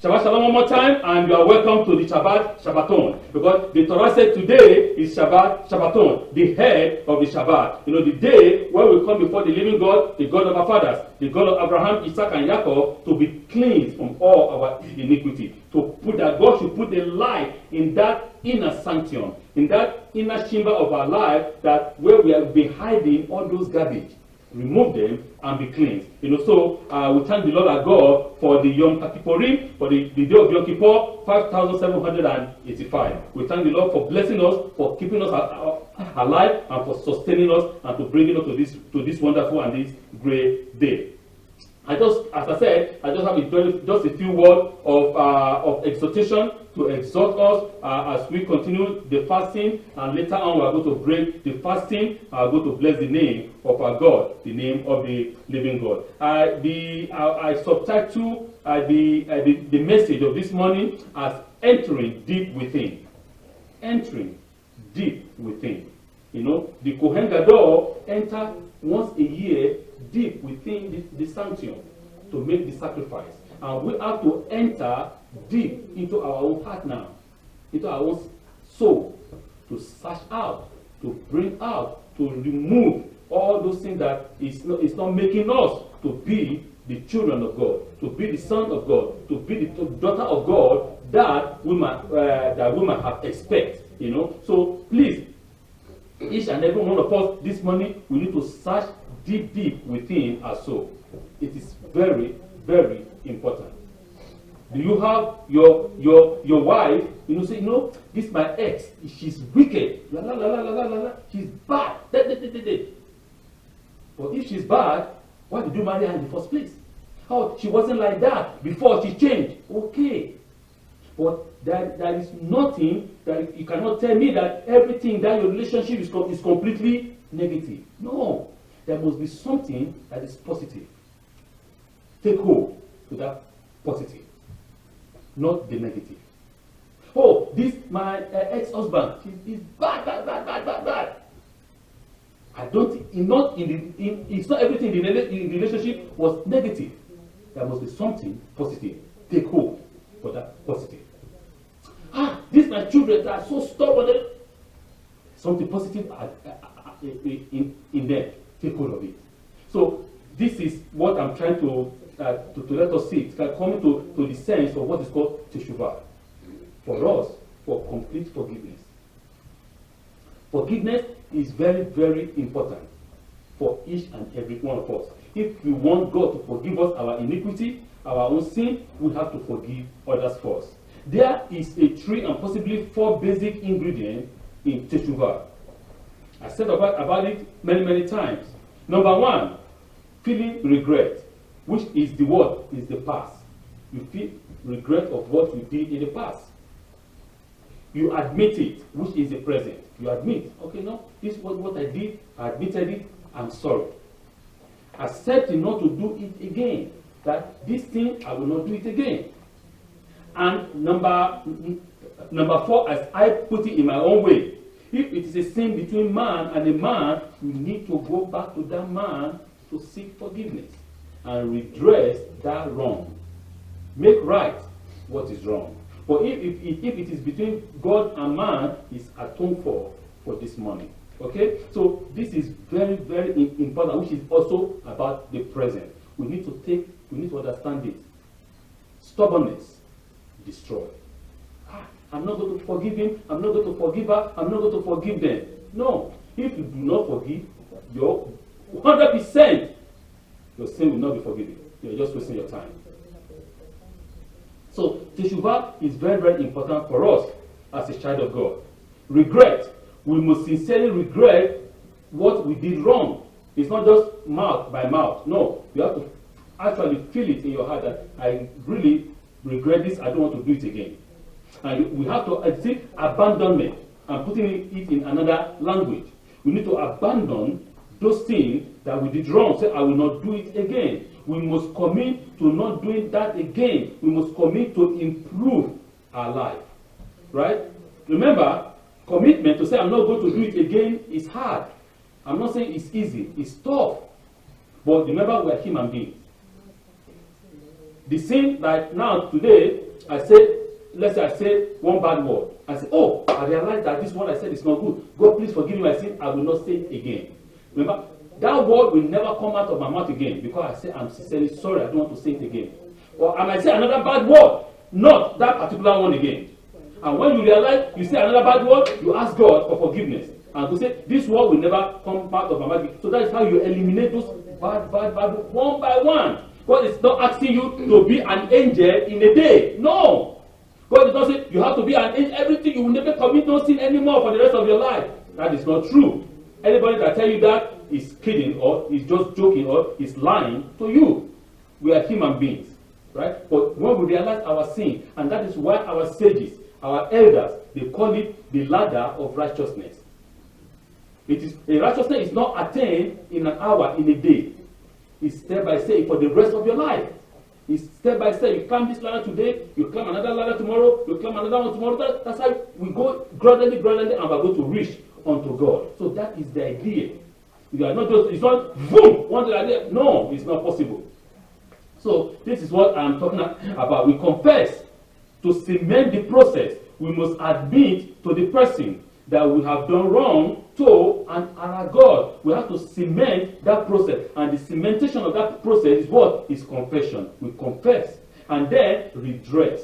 Shabbat Shalom one more time, and you are welcome to the Shabbaton. Because the Torah said today is Shabbaton, the head of the Shabbat. You know, the day when we come before the living God, the God of our fathers, the God of Abraham, Isaac, and Jacob, to be cleansed from all our iniquity. To put that God should put the light in that inner sanctum, in that inner chamber of our life, that where we have been hiding all those garbage. Remove them and be cleansed. You know, so we thank the Lord our God for the Yom-Kippur, for the day of Yom-Kippur, 5,785. We thank the Lord for blessing us, for keeping us alive, and for sustaining us, and to bringing us to this wonderful and this great day. As I said, I just have just a few words of exhortation to exhort us as we continue the fasting, and later on we are going to break the fasting. We are going to bless the name of our God, the name of the living God. I subtitle the message of this morning as entering deep within. Entering deep within. You know, the Kohen Gadol enter once a year deep within the sanctuary to make the sacrifice. And we have to enter deep into our own heart now, into our own soul, to search out, to bring out, to remove all those things that is not making us to be the children of God, to be the son of God, to be the daughter of God that we might have expect. You know, so please, each and every one of us this morning, we need to search deep within our soul. It is very, very important. Do you have your wife, you know, say, no, this is my ex, she's wicked, la la la la la la la, she's bad, but if she's bad, why did you marry her in the first place? Oh, she wasn't like that before she changed. Okay, but there is nothing that you cannot tell me that everything that your relationship is completely negative. No, there must be something that is positive. Take hold to that positive, not the negative. Oh, this my ex-husband, he's bad. I don't. It's not everything in the relationship was negative. There must be something positive. Take hold for that positive. These my children that are so stubborn. Something positive in them. Take hold of it. So this is what I'm trying to let us see. It's coming to the sense of what is called teshuvah. For us, for complete forgiveness. Forgiveness is very, very important for each and every one of us. If we want God to forgive us our iniquity, our own sin, we have to forgive others first. There is a 3 and possibly 4 basic ingredients in teshuvah. I said about it many times. Number 1, feeling regret, which is the what? Is the past. You feel regret of what you did in the past. You admit it, which is the present. You admit, okay, no, this was what I did, I admitted it, I'm sorry. Accepting not to do it again. That this thing, I will not do it again. And number 4, as I put it in my own way, if it is a sin between man and a man, we need to go back to that man to seek forgiveness and redress that wrong. Make right what is wrong. But if it is between God and man, it's atoned for this morning. Okay? So this is very, very important, which is also about the present. We need to understand it. Stubbornness, destroy. I'm not going to forgive him, I'm not going to forgive her, I'm not going to forgive them. No. If you do not forgive, your 100%, your sin will not be forgiven. You're just wasting your time. So, teshuvah is very, very important for us as a child of God. Regret. We must sincerely regret what we did wrong. It's not just mouth by mouth. No, you have to actually feel it in your heart that I really regret this, I don't want to do it again. And we have to seek abandonment and putting it in another language. We need to abandon those things that we did wrong. Say, I will not do it again. We must commit to not doing that again. We must commit to improve our life. Right? Remember, commitment to say, I'm not going to do it again is hard. I'm not saying it's easy. It's tough. But remember, we are human beings. The sin that now today I say, let's say I say one bad word. I say, oh, I realize that this word I said is not good. God, please forgive me my sin. I will not say it again. Remember, that word will never come out of my mouth again because I say I'm sincerely sorry. I don't want to say it again. Or I might say another bad word, not that particular one again. And when you realize you say another bad word, you ask God for forgiveness. And to say, this word will never come out of my mouth again. So that is how you eliminate those bad one by one. God is not asking you to be an angel in a day. No. God is not saying you have to be an angel. Everything, you will never commit no sin anymore for the rest of your life. That is not true. Anybody that tell you that is kidding or is just joking or is lying to you. We are human beings. Right? But when we realize our sin, and that is why our sages, our elders, they call it the ladder of righteousness. It is a righteousness is not attained in an hour, in a day. It's step by step for the rest of your life. It's step by step. You climb this ladder today, you climb another ladder tomorrow, you climb another one tomorrow. That's how we go gradually, and we're going to reach unto God. So that is the idea. You are not just, it's not boom, one idea. No, it's not possible. So this is what I'm talking about. We confess to cement the process. We must admit to the person that we have done wrong to and our God. We have to cement that process. And the cementation of that process is what? Is confession. We confess and then redress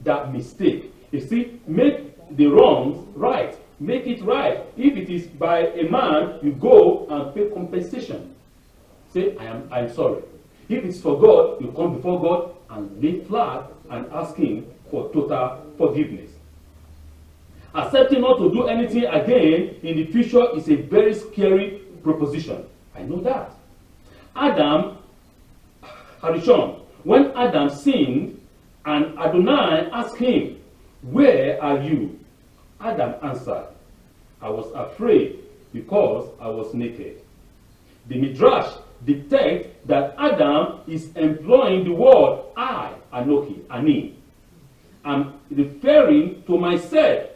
that mistake. You see, make the wrongs right. Make it right. If it is by a man, you go and pay compensation. Say, I'm sorry. If it's for God, you come before God and lay flat and ask Him for total forgiveness. Accepting not to do anything again in the future is a very scary proposition. I know that. Adam, Harishon, when Adam sinned and Adonai asked him, "Where are you?" Adam answered, "I was afraid because I was naked." The Midrash dictates that Adam is employing the word I, Anoki, Ani. I'm referring to myself.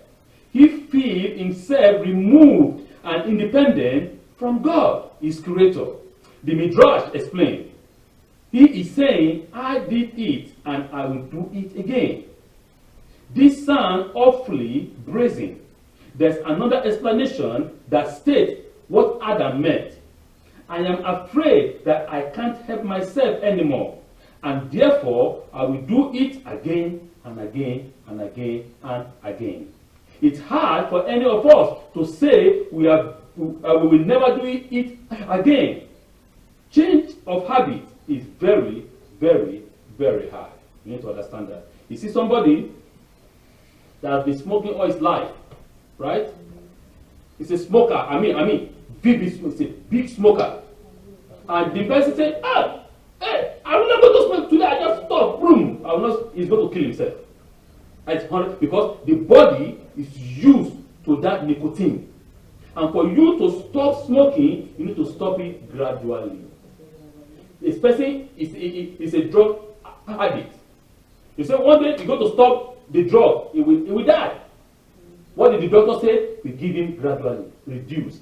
He feels himself removed and independent from God, his creator. The Midrash explains. He is saying, I did it and I will do it again. This sounds awfully brazen. There's another explanation that states what Adam meant. I am afraid that I can't help myself anymore, and therefore I will do it again and again and again and again. It's hard for any of us to say we will never do it again. Change of habit is very, very, very hard. You need to understand that. You see somebody that has been smoking all his life, right? He's a smoker. I mean, he's a big smoker. And the person said, hey, I will not go to smoke today. I just stop. Boom. He's going to kill himself. Because the body is used to that nicotine. And for you to stop smoking, you need to stop it gradually. This person is a drug addict. You say one day you're going to stop the drug, he will die. What did the doctor say? We give him gradually, reduce.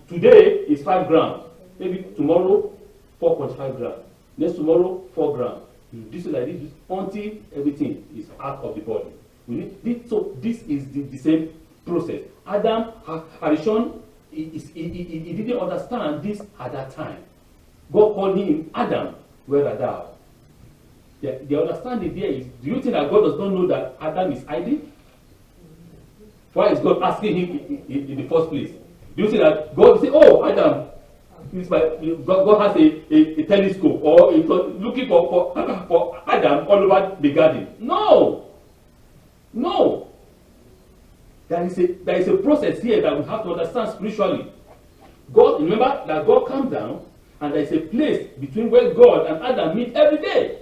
Today is 5 grams. Maybe tomorrow 4.5 grams. Next tomorrow 4 grams. You reduce it like this until everything is out of the body. So this is the same process. Adam Harishon, he didn't understand this at that time. God called him Adam, where art thou? The understanding there is, do you think that God does not know that Adam is hiding? Why is God asking him in the first place? Do you think that God will say, oh, Adam, God has a telescope or looking for Adam all over the garden? No. There is a process here that we have to understand spiritually. God, remember that God comes down and there is a place between where God and Adam meet every day.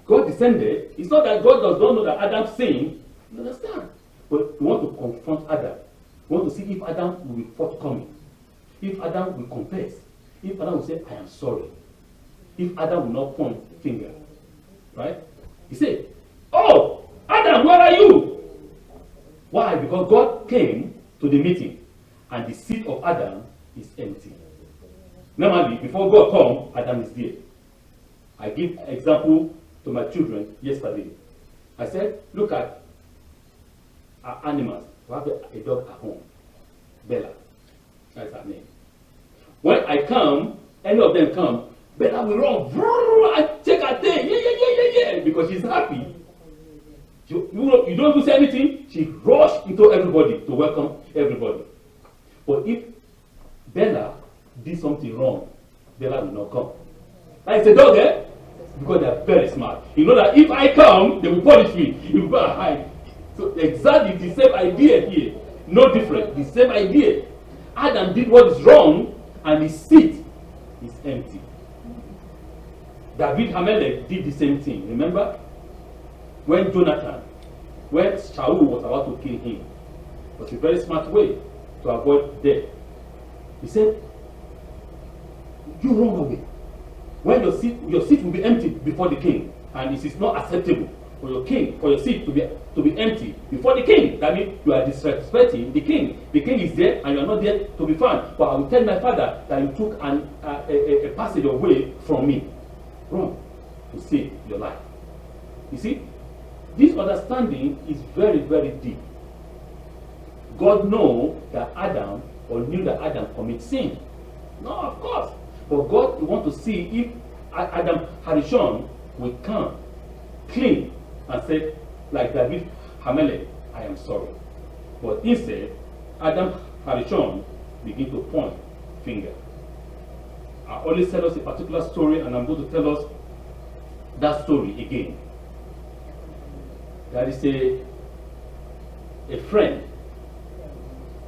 God descended. It's not that God does not know that Adam sinned. You understand? But we want to confront Adam. We want to see if Adam will be forthcoming. If Adam will confess. If Adam will say, I am sorry. If Adam will not point finger. Right? He said, oh, Adam, where are you? Why? Because God came to the meeting and the seat of Adam is empty. Normally, before God comes, Adam is there. I give example to my children yesterday. I said, look at our animals. We have a dog at home, Bella. That's her name. When I come, any of them come, Bella will run. I take her tail, yeah, because she's happy. You don't do say anything, she rushes into everybody to welcome everybody. But if Bella did something wrong, Bella will not come. Like it's a dog, eh? Because they are very smart. You know that if I come, they will punish me. You go and hide. So exactly the same idea here. No different. The same idea. Adam did what is wrong, and his seat is empty. David Hamelech did the same thing. Remember? When Shaul was about to kill him, it was a very smart way to avoid death. He said, you run away. When your seat will be empty before the king, and it is not acceptable for your seat to be empty before the king. That means you are disrespecting the king. The king is there, and you are not there to be found. But I will tell my father that you took a passage away from me. Run to save your life. You see, this understanding is very, very deep. God knew that Adam commit sin. No, of course. But God wants to see if Adam Harishon will come clean and say, like David Hamelech, I am sorry. But instead, Adam Harishon begin to point finger. I always tell us a particular story, and I'm going to tell us that story again. There is a friend,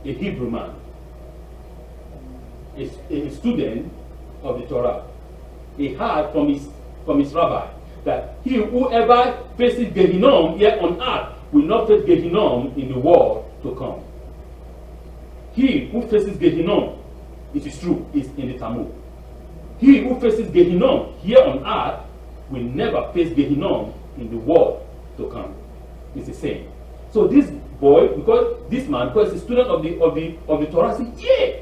a Hebrew man, a student of the Torah. He heard from his rabbi that whoever faces Gehinnom here on earth will not face Gehinnom in the world to come. He who faces Gehinnom, it is true, is in the Talmud. He who faces Gehinnom here on earth will never face Gehinnom in the world to come. It's the same. So this boy, because he's a student of the Torah, said, yeah,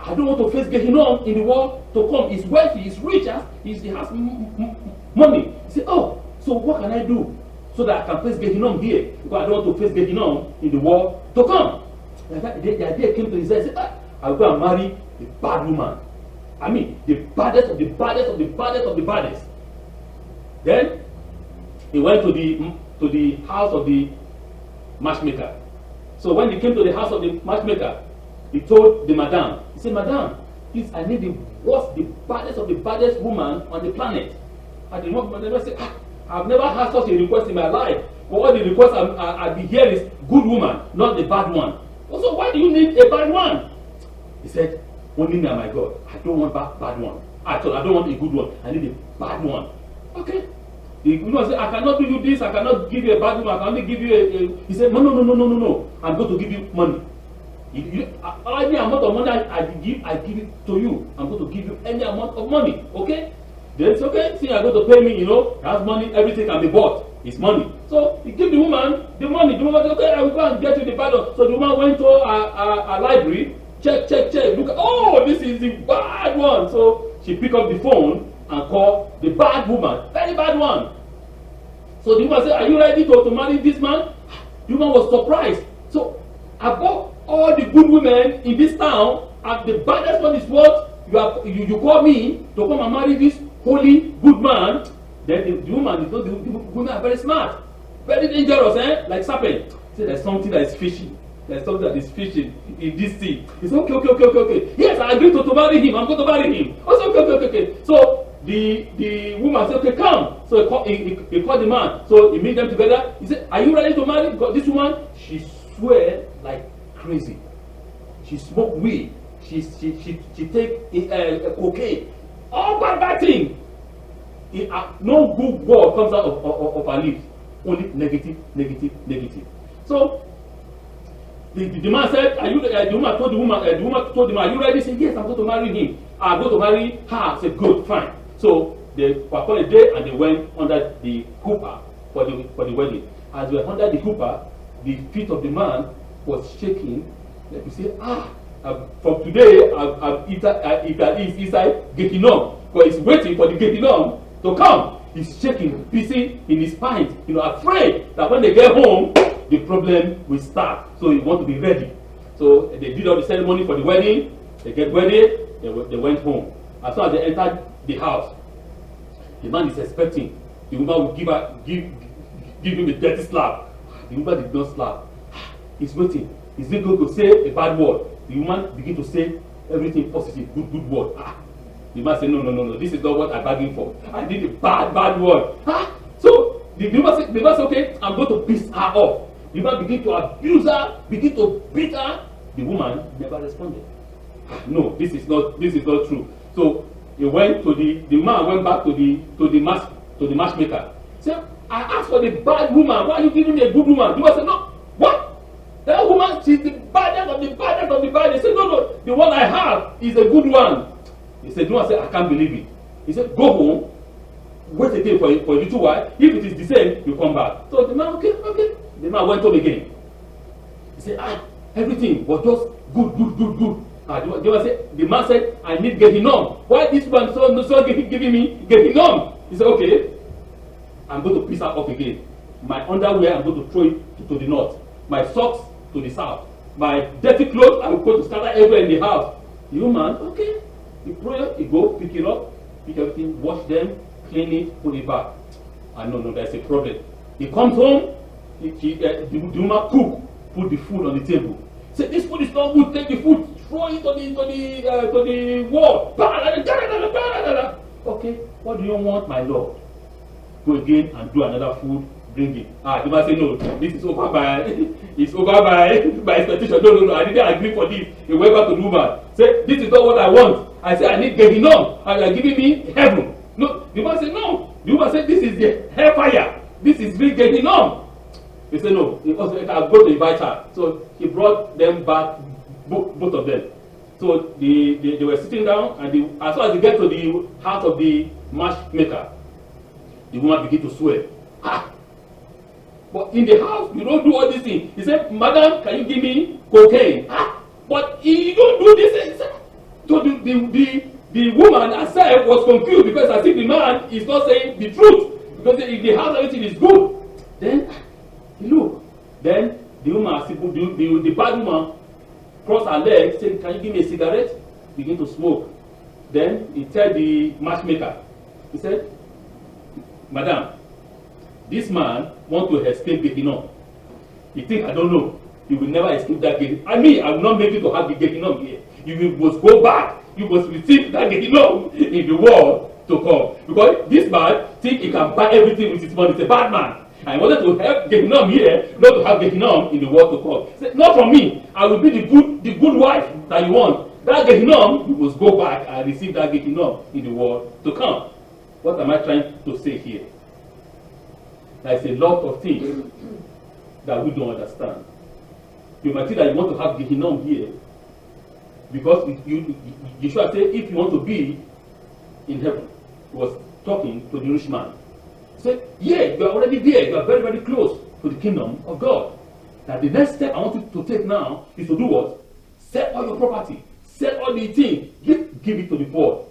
I don't want to face Gehinnom in the world to come. He's wealthy, he's rich, he has money. He said, oh, so what can I do so that I can face Gehinnom here? Because I don't want to face Gehinnom in the world to come. The idea came to his head. He said, I'll go and marry a bad woman. I mean, the baddest of the baddest of the baddest of the baddest. Then he went to the house of the matchmaker. So when he came to the house of the matchmaker, he told the madam, he said, Madam, please, I need the baddest of the baddest woman on the planet. And the woman said, I've never had such a request in my life. But all the requests I'll be here is good woman, not the bad one. Also, why do you need a bad one? He said, only me and my God. I don't want bad one. I don't want a good one. I need a bad one. Okay. The woman said, I cannot give you this, I cannot give you a bad woman, I can only give you a. He said, no. I'm going to give you money. Any amount of money I give it to you. I'm going to give you any amount of money. Okay? Then it's okay. See, you're going to pay me, that's money, everything can be bought. It's money. So he give the woman the money. The woman said, okay, I will go and get you the bad one. So the woman went to a library, check. Look, oh, this is the bad one. So she picked up the phone and called the bad woman, very bad one. So the woman said, are you ready to marry this man? The woman was surprised. So above all the good women in this town, and the baddest one is what you call me to come and marry this holy good man. Then the woman, the women are very smart, very dangerous, like serpent. Say there's something that is fishy. There's something that is fishing in this sea. He said, okay. Yes, I agree to marry him. I'm going to marry him. I said, okay. So the woman said, okay, come. So he called the man. So he meet them together. He said, are you ready to marry? Because this woman, she swear like crazy. She smoke weed. She take cocaine. All bad thing. No good word comes out of her lips. Only negative. So the man said, "Are you?" The woman told the man, "Are you ready?" He said, "Yes, I'm going to marry him. I'm going to marry her." I said, "Good, fine." So they performed a day and they went under the hoopah for the wedding. As they were under the hoopah, the feet of the man was shaking. Like you say, from today, if that is inside Gehinnom, because he's waiting for the Gehinnom to come. He's shaking, busy in his spine, afraid that when they get home, the problem will start. So he wants to be ready. So they did all the ceremony for the wedding. They get ready. They went home. As soon as they entered the house, the man is expecting the woman will give him a dirty slap. The woman did not slap. He's waiting. Is he going to say a bad word? The woman begin to say everything positive, good word. The man say, no, this is not what I bargained for. I need a bad word. So the woman say, okay, I'm going to piss her off. The man begin to abuse her, begin to beat her. The woman never responded. No, this is not true. So he went to the man went back to the matchmaker. Say, I asked for the bad woman. Why are you giving me a good woman? The man said, no. What? That woman, she's the baddest of the baddest of the baddest. He said, no, the one I have is a good one. He said, no, I said, I can't believe it. He said, go home, wait again for a little while. If it is the same, you come back. So the man, okay. The man went home again. He said, everything was just good. The man said, I need Gehinom. Why this one so giving me Gehinom? He said, okay, I'm going to piss her off again. My underwear, I'm going to throw it to the north. My socks to the south. My dirty clothes, I'm going to scatter everywhere in the house. The woman, okay. He pray, he go, pick it up, pick everything, wash them, clean it, put it back. And no, there's a problem. He comes home, the woman cook, put the food on the table. Say, this food is not good, take the food, throw it to the wall. Okay, what do you want, my lord? Go again and do another food, bring it. The man say, no, this is over by expectation. No, I didn't agree for this. He went back to the woman. Say, this is not what I want. I said, I need Gehinom, and you are giving me heaven. No, the man said, no. The woman said, this is the hellfire. This is real Gehinom. He said, no, he was going to invite her. So he brought them back, both of them. So they were sitting down, and as soon as they get to the house of the matchmaker, the woman began to swear. But in the house, you don't do all these things. He said, madam, can you give me cocaine? But you don't do this. So the woman herself was confused because I think the man is not saying the truth. Because in the house, everything is good. Then, look. Then the woman, the bad woman, crossed her legs, said, can you give me a cigarette? Begin to smoke. Then he told the matchmaker, he said, madam, this man wants to escape Gehinom. You think I don't know? You will never escape that Gehinom. I will not make you to have the Gehinom here. You must go back. You must receive that Gehinom in the world to come. Because this man thinks he can buy everything with his money. He's a bad man. And he wanted to have Gehinom here, not to have Gehinom in the world to come. He said, not from me. I will be the good wife that you want. That Gehinom, you must go back and receive that Gehinom in the world to come. What am I trying to say here? There is a lot of things that we don't understand. You might think that you want to have Gehinom here because you should say if you want to be in heaven. He was talking to the rich man. He said, yeah, you are already there. You are very, very close to the kingdom of God. Now the next step I want you to take now is to do what? Sell all your property. Sell all the things. Give it to the poor.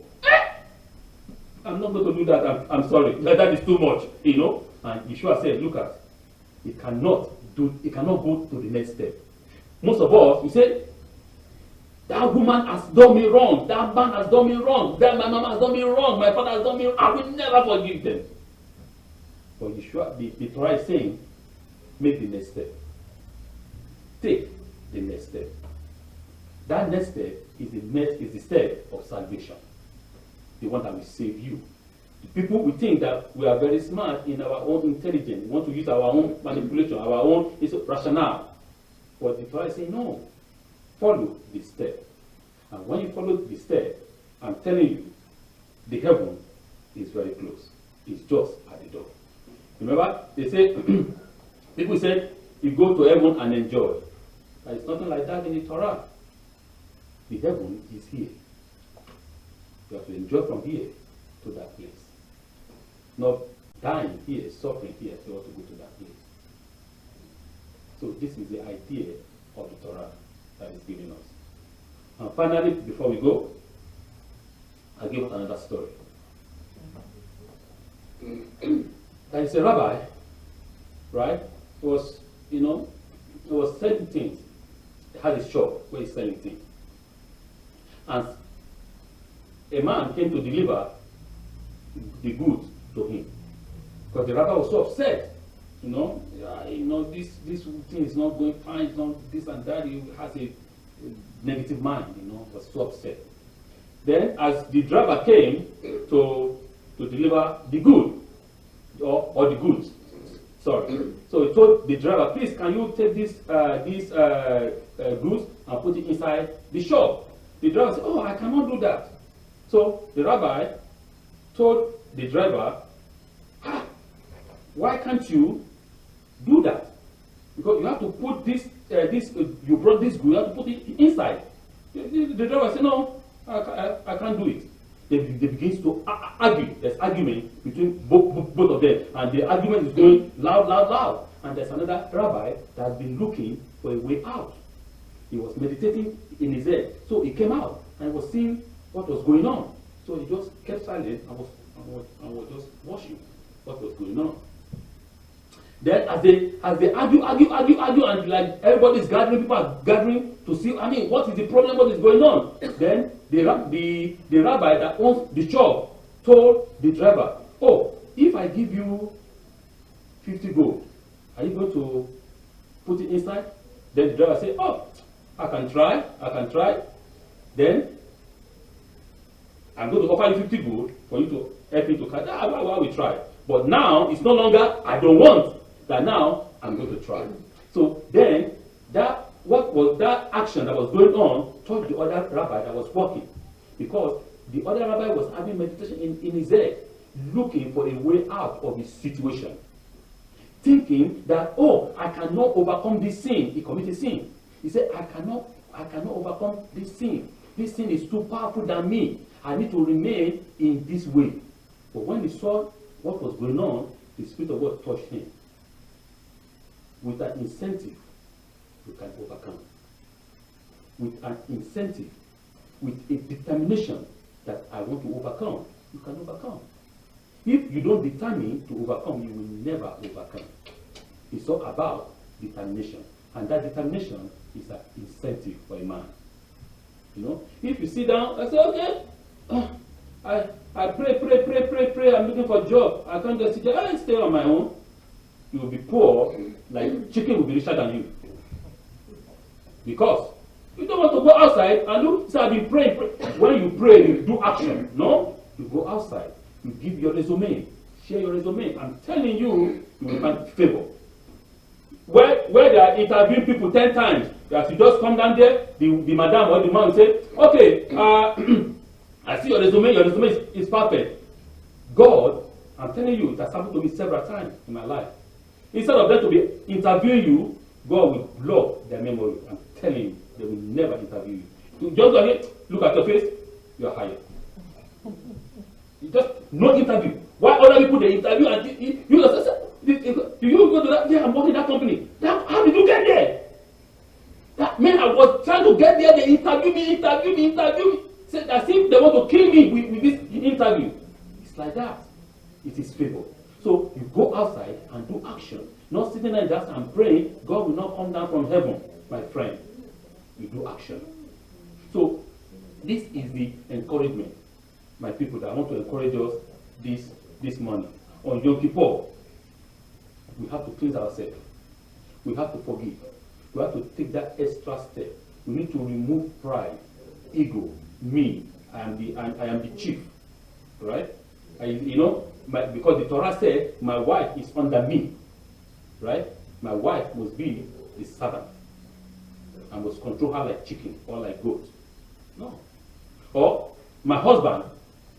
I'm not going to do that. I'm sorry. That is too much, And Yeshua said, look at, it cannot go to the next step. Most of us, we say, that woman has done me wrong, that man has done me wrong, that my mama has done me wrong, my father has done me wrong, I will never forgive them. But Yeshua, the Torah is saying, make the next step. Take the next step. That next step is the step of salvation. The one that will save you. The people, we think that we are very smart in our own intelligence. We want to use our own manipulation, our own rationale. But the Torah is saying, no. Follow the step. And when you follow the step, I'm telling you, the heaven is very close. It's just at the door. Remember, they say, people say, you go to heaven and enjoy. There is nothing like that in the Torah. The heaven is here. You have to enjoy from here to that place. Not dying here, suffering here, so you want to go to that place. So this is the idea of the Torah that is giving us. And finally, before we go, I'll give another story. there is a rabbi, right? Was, he was selling things. He had a shop where he's selling things. And a man came to deliver the goods to him. Because the rabbi was so upset. This thing is not going fine, it's not this and that. He has a negative mind, was so upset. Then as the driver came to deliver the good, or the goods, sorry. So he told the driver, please, can you take these goods and put it inside the shop? The driver said, oh, I cannot do that. So the rabbi told the driver, why can't you do that? Because you have to put you brought this good, you have to put it inside. The driver said, no, I can't do it. They begin to argue. There's argument between both of them, and the argument is going loud. And there's another rabbi that has been looking for a way out. He was meditating in his head. So he came out and was seeing what was going on. So he just kept silent and was just watching what was going on. Then as they argue, and like everybody's gathering, people are gathering to see, what is the problem, what is going on? Then the rabbi that owns the shop told the driver, oh, if I give you 50 gold, are you going to put it inside? Then the driver said, oh, I can try. Then I'm going to offer you 50 gold for you to help me to catch. Why we try? But now it's no longer I don't want. That now I'm going to try. So then what was that action that was going on told the other rabbi that was working, because the other rabbi was having meditation in his head, looking for a way out of his situation, thinking that, oh, I cannot overcome this sin. He committed sin. He said, I cannot overcome this sin. This sin is too powerful than me. I need to remain in this way. But when he saw what was going on, the Spirit of God touched him. With an incentive, you can overcome. With an incentive, with a determination that I want to overcome, you can overcome. If you don't determine to overcome, you will never overcome. It's all about determination. And that determination is an incentive for a man. If you sit down and say, okay, I pray, I'm looking for a job. I can't just sit there, I stay on my own. You will be poor, like chicken will be richer than you. Because you don't want to go outside and look, so I've been praying. When you pray, you do action. No? You go outside, you give your resume, share your resume. I'm telling you, you will find favor. Where they are interviewing people 10 times, as you just come down there, the madam or the man will say, okay, I see your resume is perfect. God, I'm telling you, it has happened to me several times in my life. Instead of them to be interviewing you, God will block their memory. I'm telling you, they will never interview you. Just look at your face, you are hired. Just no interview. Why other people they interview and you just say, do you go to that? Yeah, I'm working in that company. How did you get there? That man, I was trying to get there. They interview me. Said as if they want to kill me with this interview. It's like that. It is favor. So you go outside and do action. Not sitting there just and praying. God will not come down from heaven, my friend. You do action. So this is the encouragement, my people, that I want to encourage us this morning. On Yom-Kippur, we have to cleanse ourselves. We have to forgive. We have to take that extra step. We need to remove pride, ego, me. I am the chief, right? Because the Torah said, my wife is under me, right? My wife must be the servant. I must control her like chicken or like goat. No. Or my husband,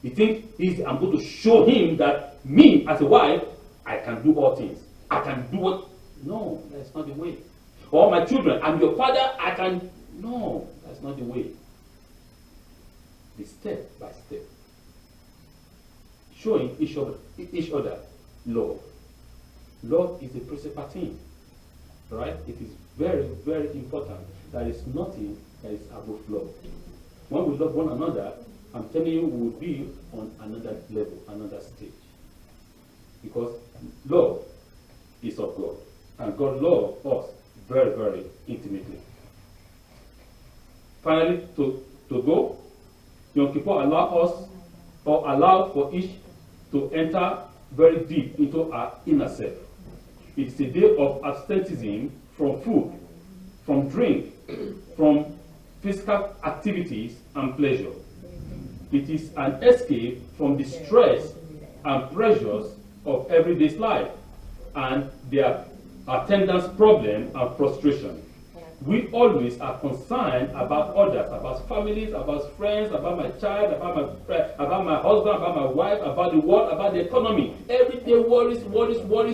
he thinks I'm going to show him that me as a wife, I can do all things. I can do what? No, that's not the way. Or my children, I'm your father, I can. No, that's not the way. The step by step. Showing each other love. Love is a principal thing, right? It is very, very important. There is nothing that is above love. When we love one another, I'm telling you, we will be on another level, another stage. because love is of God, and God loves us very, very intimately. Finally, to go, Yom-Kippur allow for each to enter very deep into our inner self. It's a day of abstinence from food, from drink, from physical activities and pleasure. It is an escape from the stress and pressures of everyday's life and their attendance problem and frustration. We always are concerned about others, about families, about friends, about my child, about my husband, about my wife, about the world, about the economy. Every day worries,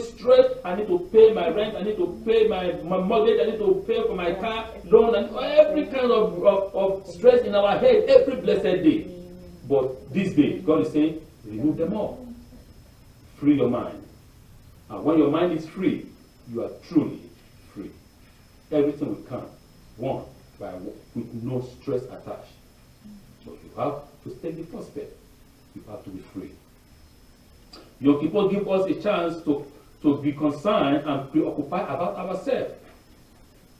stress. I need to pay my rent, I need to pay my mortgage, I need to pay for my car loan, and every kind of stress in our head every blessed day. But this day, God is saying, remove them all. Free your mind. And when your mind is free, you are truly free. Everything will come one by one with no stress attached. But you have to take the first step. You have to be free. Your people give us a chance to be concerned and preoccupied about ourselves.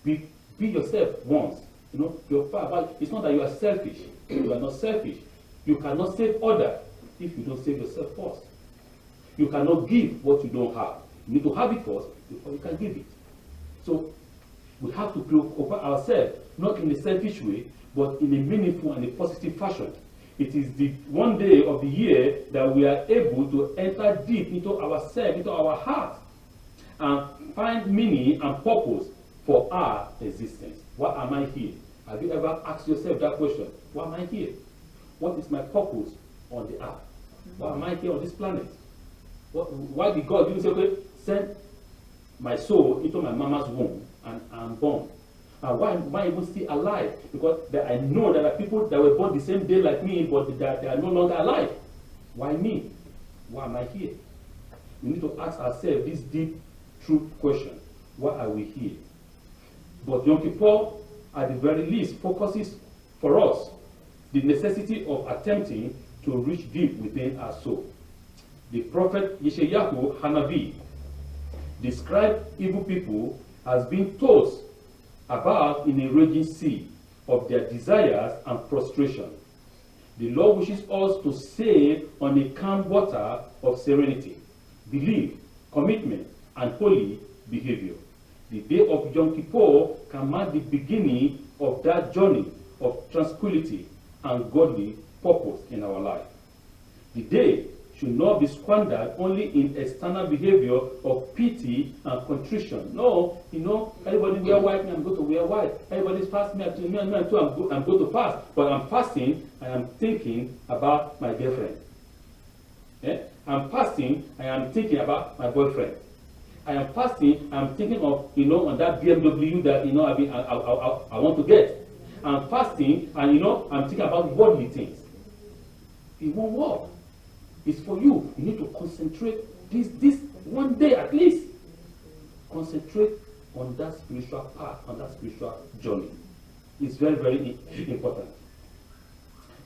Be yourself once. It's not that you are selfish. You are not selfish. You cannot save others if you don't save yourself first. You cannot give what you don't have. You need to have it first before you can give it. So we have to preoccupy ourselves, not in a selfish way, but in a meaningful and a positive fashion. It is the one day of the year that we are able to enter deep into ourselves, into our hearts, and find meaning and purpose for our existence. Why am I here? Have you ever asked yourself that question? Why am I here? What is my purpose on the earth? Why am I here on this planet? Why did God say, okay, send my soul into my mama's womb and I'm born? And why am I even still alive? Because I know there are people that were born the same day like me, but they are no longer alive. Why me? Why am I here? We need to ask ourselves this deep truth question. Why are we here? But Yom-Kippur, at the very least, focuses for us the necessity of attempting to reach deep within our soul. The prophet Yeshayahu Hanavi described evil people as being tossed about in a raging sea of their desires and frustration. The Lord wishes us to sail on a calm water of serenity, belief, commitment, and holy behavior. The day of Yom Kippur can mark the beginning of that journey of tranquility and godly purpose in our life. The day should not be squandered only in external behavior of pity and contrition. No, everybody wear white, I'm going to wear white. Everybody's fasting, I'm going to fast. But I'm fasting, I am thinking about my girlfriend. I'm fasting, I am thinking about my boyfriend. I am fasting, I'm thinking of, on that BMW that, I want to get. I'm fasting, and, I'm thinking about worldly things. It won't work. It's for you. You need to concentrate this one day at least. Concentrate on that spiritual path, on that spiritual journey. It's very, very important.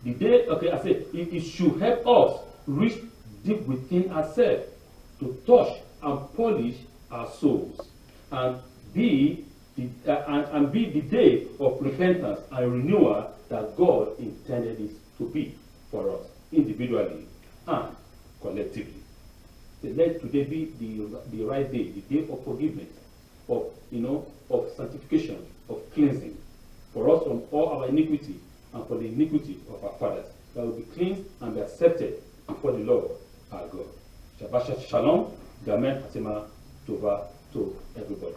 The day, I said, it should help us reach deep within ourselves to touch and polish our souls and be the day of repentance and renewal that God intended it to be for us individually and collectively. So let today be the right day, the day of forgiveness, of sanctification, of cleansing, for us from all our iniquity and for the iniquity of our fathers, that will be cleansed and be accepted before the Lord our God. Shabbat Shalom, Gamen Hatima Tova to everybody.